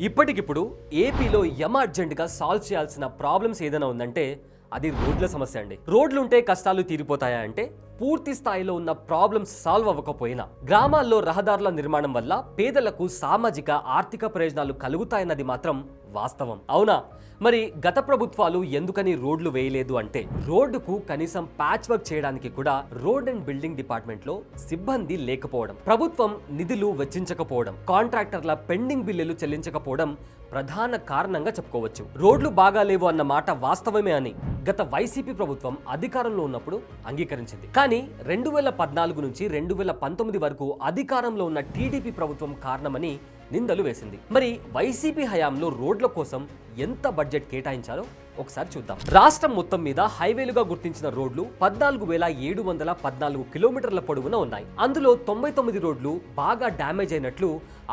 ఇప్పటికిప్పుడు ఏపీలో అర్జెంట్గా సాల్వ్ చేయాల్సిన ప్రాబ్లమ్స్ ఏదైనా ఉందంటే అది రోడ్ల సమస్య అండి. రోడ్లుంటే కష్టాలు తీరిపోతాయా అంటే పూర్తి స్థాయిలో ఉన్న ప్రాబ్లమ్స్ సాల్వ్ అవ్వకపోయినా గ్రామాల్లో రహదారుల నిర్మాణం వల్ల పేదలకు సామాజిక ఆర్థిక ప్రయోజనాలు కలుగుతాయన్నది మాత్రం వాస్తవం. అవునా? మరి గత ప్రభుత్వాలు ఎందుకని రోడ్లు వేయలేదు అంటే రోడ్డుకు కనీసం ప్యాచ్ వర్క్ చేయడానికి కూడా రోడ్ అండ్ బిల్డింగ్ డిపార్ట్మెంట్ లో సిబ్బంది లేకపోవడం, ప్రభుత్వం నిధులు వెచ్చించకపోవడం, కాంట్రాక్టర్ల పెండింగ్ బిల్లులు చెల్లించకపోవడం ప్రధాన కారణంగా చెప్పుకోవచ్చు. రోడ్లు బాగా లేవు అన్న మాట వాస్తవమే అని గత వైసీపీ ప్రభుత్వం అధికారంలో ఉన్నప్పుడు అంగీకరించింది. కానీ 2014 నుంచి 2019 వరకు అధికారంలో ఉన్న టీడీపీ ప్రభుత్వం కారణమని నిందలు వేసింది. మరి వైసీపీ హయాంలో రోడ్ల కోసం ఎంత బడ్జెట్ కేటాయించాలో ఒకసారి చూద్దాం. రాష్ట్రం మొత్తం మీద హైవేలుగా గుర్తించిన రోడ్లు 14,714 కిలోమీటర్ల పొడవున ఉన్నాయి. అందులో 99 రోడ్లు బాగా డ్యామేజ్ అయినట్లు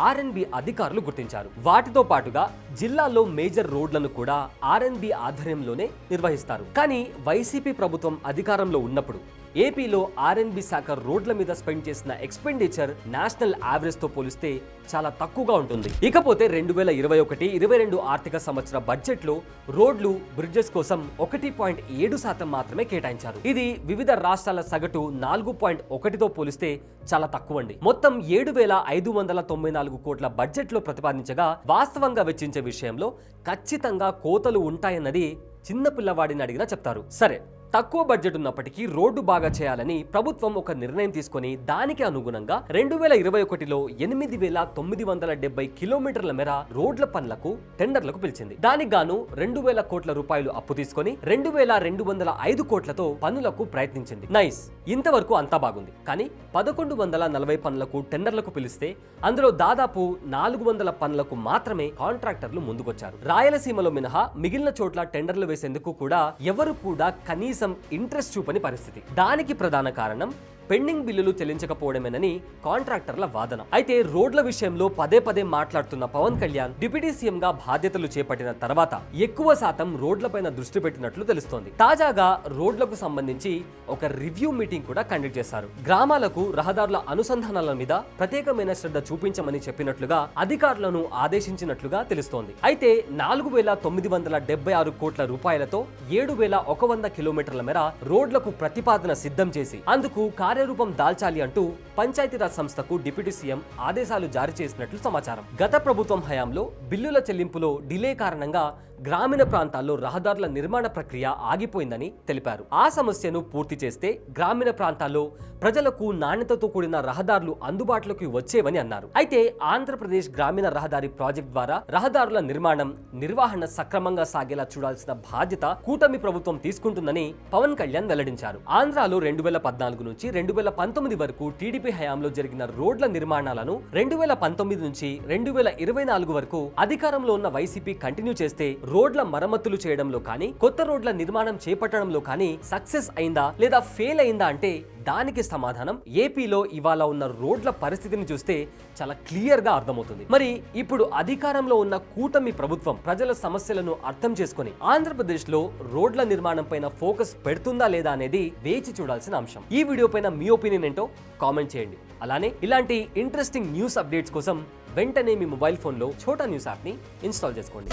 ఆర్ఎన్బి అధికారులు గుర్తించారు. వాటితో పాటుగా జిల్లాలో మేజర్ రోడ్లను కూడా ఆర్ఎన్బి ఆధ్వర్యంలోనే నిర్వహిస్తారు. కానీ వైసీపీ ప్రభుత్వం అధికారంలో ఉన్నప్పుడు ఏపీలో ఆర్ఎన్బి శాఖ రోడ్ల మీద స్పెండ్ చేసిన ఎక్స్పెండిచర్ నేషనల్ యావరేజ్ తో పోలిస్తే చాలా తక్కువగా ఉంటుంది. ఇకపోతే 2021-22 ఆర్థిక సంవత్సర బడ్జెట్ లో రోడ్లు, బ్రిడ్జెస్ కోసం 1.7% మాత్రమే కేటాయించారు. ఇది వివిధ రాష్ట్రాల సగటు 4.1తో పోలిస్తే చాలా తక్కువ అండి. మొత్తం 7,594 కోట్ల బడ్జెట్ లో ప్రతిపాదించగా వాస్తవంగా వెచ్చించే విషయంలో ఖచ్చితంగా కోతలు ఉంటాయన్నది చిన్న పిల్లవాడిని అడిగినా చెప్తారు. సరే, తక్కువ బడ్జెట్ ఉన్నప్పటికీ రోడ్డు బాగా చేయాలని ప్రభుత్వం ఒక నిర్ణయం తీసుకుని దానికి అనుగుణంగా 2021లో 8,970 కిలోమీటర్ల మేర రోడ్ల పనులకు టెండర్లకు పిలిచింది. దానికి గాను 2,000 కోట్ల రూపాయలు అప్పు తీసుకొని 2,205 కోట్లతో పనులకు ప్రయత్నించింది. నైస్, ఇంతవరకు అంతా బాగుంది. కానీ 1,140 పనులకు టెండర్లకు పిలిస్తే అందులో దాదాపు 400 పనులకు మాత్రమే కాంట్రాక్టర్లు ముందుకొచ్చారు. రాయలసీమలో మినహా మిగిలిన చోట్ల టెండర్లు వేసేందుకు కూడా ఎవరు కూడా కనీసం ఇంట్రెస్ట్ చూపని పరిస్థితి. దానికి ప్రధాన కారణం పెండింగ్ బిల్లులు చెల్లించకపోవడమేనని కాంట్రాక్టర్ల వాదన. అయితే రోడ్ల విషయంలో పదే పదే మాట్లాడుతున్న పవన్ కళ్యాణ్ డిప్యూటీ సీఎం గా బాధ్యతలు చేపట్టిన తర్వాత ఎక్కువ శాతం రోడ్లపైన దృష్టి పెట్టినట్లు తెలుస్తోంది. తాజాగా రోడ్లకు సంబంధించి ఒక రివ్యూ మీటింగ్ కూడా కండక్ట్ చేశారు. గ్రామాలకు రహదారుల అనుసంధానాల మీద ప్రత్యేకమైన శ్రద్ధ చూపించమని చెప్పినట్లుగా అధికారులను ఆదేశించినట్లుగా తెలుస్తోంది. అయితే 4,976 కోట్ల రూపాయలతో 7,100 కిలోమీటర్ల మేర రోడ్లకు ప్రతిపాదన సిద్ధం చేసి అందుకు కార్యరూపం దాల్చాలి అంటూ పంచాయతీరాజ్ సంస్థకు డిప్యూటీ సీఎం ఆదేశాలు జారీ చేసినట్లు సమాచారం. గత ప్రభుత్వం హయాంలో బిల్లుల చెల్లింపులో డిలే కారణంగా గ్రామీణ ప్రాంతాల్లో రహదారుల నిర్మాణ ప్రక్రియ ఆగిపోయిందని తెలిపారు. ఆ సమస్యను పూర్తి చేస్తే గ్రామీణ ప్రాంతాల్లో ప్రజలకు నాణ్యతతో కూడిన రహదారులు అందుబాటులోకి వచ్చేవని అన్నారు. అయితే ఆంధ్రప్రదేశ్ గ్రామీణ రహదారి ప్రాజెక్ట్ ద్వారా రహదారుల నిర్మాణం, నిర్వహణ సక్రమంగా సాగేలా చూడాల్సిన బాధ్యత కూటమి ప్రభుత్వం తీసుకుంటుందని పవన్ కళ్యాణ్ వెల్లడించారు. ఆంధ్రాలో 2014 నుంచి 2019 వరకు టీడీపీ హయాంలో జరిగిన రోడ్ల నిర్మాణాలను 2019 నుంచి 2024 వరకు అధికారంలో ఉన్న వైసీపీ కంటిన్యూ చేస్తే రోడ్ల మరమ్మతులు చేయడంలో కానీ, కొత్త రోడ్ల నిర్మాణం చేపట్టడంలో కానీ సక్సెస్ అయిందా లేదా ఫెయిల్ అయిందా అంటే దానికి సమాధానం ఏపీలో ఇవాళ ఉన్న రోడ్ల పరిస్థితిని చూస్తే చాలా క్లియర్ గా అర్థమవుతుంది. మరి ఇప్పుడు అధికారంలో ఉన్న కూటమి ప్రభుత్వం ప్రజల సమస్యలను అర్థం చేసుకుని ఆంధ్రప్రదేశ్ లో రోడ్ల నిర్మాణం పైన ఫోకస్ పెడుతుందా లేదా అనేది వేచి చూడాల్సిన అంశం. ఈ వీడియో పైన మీ ఒపీనియన్ ఏంటో కామెంట్ చేయండి. అలానే ఇలాంటి ఇంట్రెస్టింగ్ న్యూస్ అప్డేట్స్ కోసం వెంటనే మీ మొబైల్ ఫోన్లో ఛోటా న్యూస్ యాప్ని ఇన్స్టాల్ చేసుకోండి.